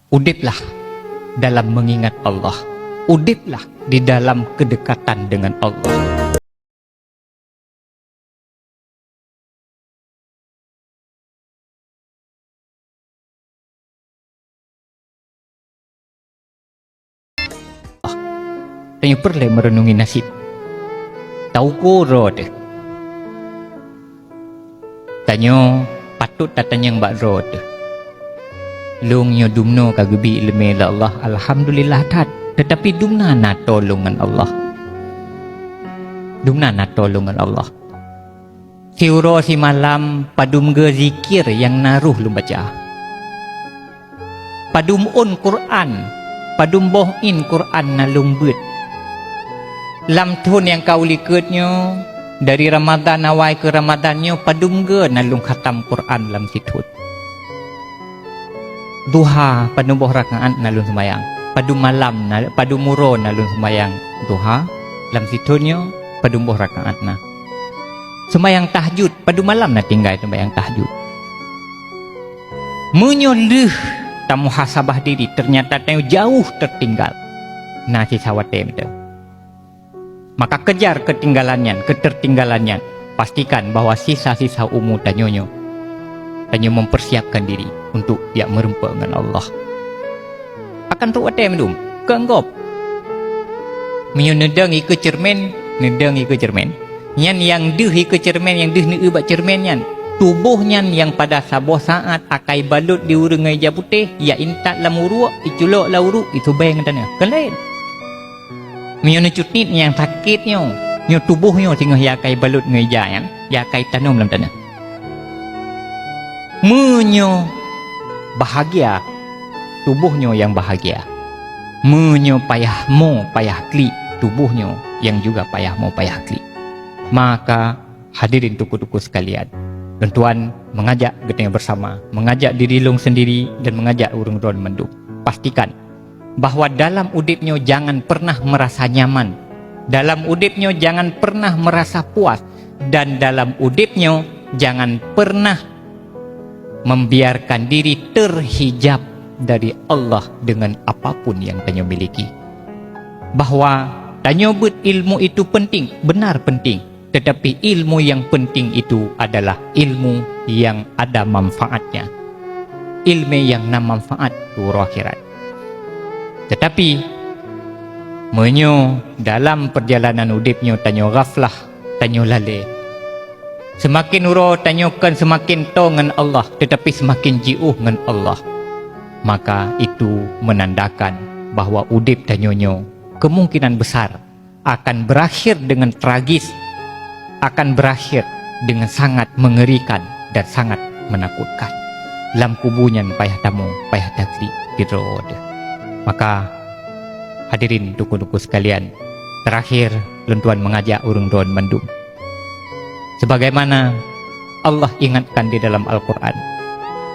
Udiplah dalam mengingat Allah. Udiplah di dalam kedekatan dengan Allah. Tanya perlu merenungi nasib. Tahu koro deh. Tanya patut datanya yang bak rod. Lung nyo dumno kagebi ilmu Allah, alhamdulillah tat. Tetapi dumna na tolongan Allah. Dumna na tolongan Allah. Siuro si malam padum ge zikir yang naruh lu baca. Padum on Quran, padum bohin Quran na lumbut. Lam tun yang kau likutnyo dari Ramadan awai ke Ramadannya padum ge na lung khatam Quran lam situt. Duha padum boh rakaat na lung sembayang. Padum malam na padum muro na lung sembayang duha lam situtnyo padum boh rakaat na. Sembayang tahajud padum malam na tinggal sembayang tahajud. Menyoleh tamu muhasabah diri ternyata tayo jauh tertinggal. Nah si sawatem tu. Maka kejar ketinggalannya, ketertinggalannya. Pastikan bahwa sisa-sisa umur tanyonyo tanyo mempersiapkan diri untuk dia merempa dengan Allah. Akan tu atem dum, kenggop. Menyo nedang ike cermen, nedang ike cermen. Nyan yang deh ike cermen, yang deh ni bak cermen nyan. Tubuhnya yang pada sabuh saat akai balut di urang ngai putih, ya intat lamuru, iculok lauru, itu beng tanya. Kan lain. Menyo cutnit yang sakitnya, nyo tubuhnya sehingga ya akai balut ngai yan, ya akai tanam dalam tanah. Menyo bahagia, tubuhnya yang bahagia. Menyo payahmu payah kli, tubuhnya yang juga payahmu payah kli. Maka hadirin tuku-tuku sekalian, tuan mengajak kita bersama, mengajak diri long sendiri dan mengajak urung-urung menduk. Pastikan bahwa dalam udipnya jangan pernah merasa nyaman, dalam udipnya jangan pernah merasa puas, dan dalam udipnya jangan pernah membiarkan diri terhijab dari Allah dengan apapun yang tanyo miliki. Bahwa tanyo but ilmu itu penting, benar penting, tetapi ilmu yang penting itu adalah ilmu yang ada manfaatnya, ilmu yang nama manfaat turun akhirat. Tetapi menyo dalam perjalanan udipnya tanyo ghaflah, tanyo lalai. Semakin uro tanyokan semakin to dengan Allah, tetapi semakin jauh dengan Allah. Maka itu menandakan bahwa udip tanyonyo kemungkinan besar akan berakhir dengan tragis, akan berakhir dengan sangat mengerikan dan sangat menakutkan. Lam kubunya payah tamu, payah takli dirod. Maka hadirin tuku-tuku sekalian, terakhir lentuan mengajak urung-urung mendung. Sebagaimana Allah ingatkan di dalam Al-Quran,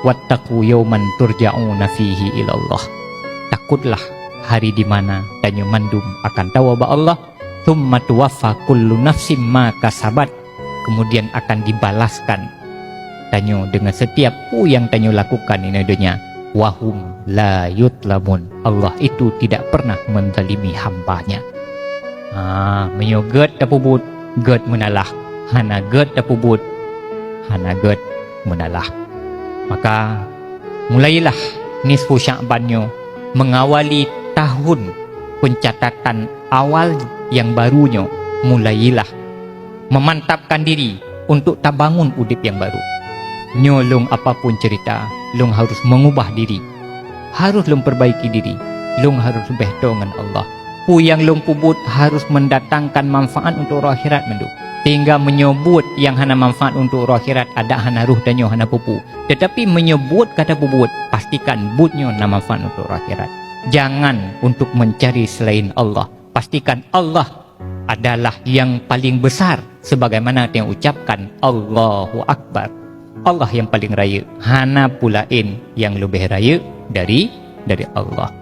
wattaqu yawman turja'una fihi ilallah. Takutlah hari di mana tanyo mandum akan tahu bahwa Allah, thumma tuwaffa kullu nafsim ma kasabat, kemudian akan dibalaskan tanyo dengan setiap yang tanyo lakukan ini dunia. Wahum la yutlamun. Allah itu tidak pernah menzalimi hambanya. Menyoget tapubut, get menalah. Hana get tapubut, hana get menalah. Maka mulailah nisfu Sya'bannya, mengawali tahun pencatatan awal yang barunya. Mulailah memantapkan diri untuk tabangun udip yang baru. Nyolong apapun cerita, long harus mengubah diri, harus long perbaiki diri, long harus behto dengan Allah. Yang long pubut harus mendatangkan manfaat untuk roh akhirat mendu. Tinggal menyebut yang hana manfaat untuk roh akhirat, ada hana ruh dan hana pupu. Tetapi menyebut kata pubut, pastikan butnya na manfaat untuk roh akhirat. Jangan untuk mencari selain Allah. Pastikan Allah adalah yang paling besar, sebagaimana yang ucapkan Allahu Akbar. Allah yang paling raya, hana pulain yang lebih raya dari Allah.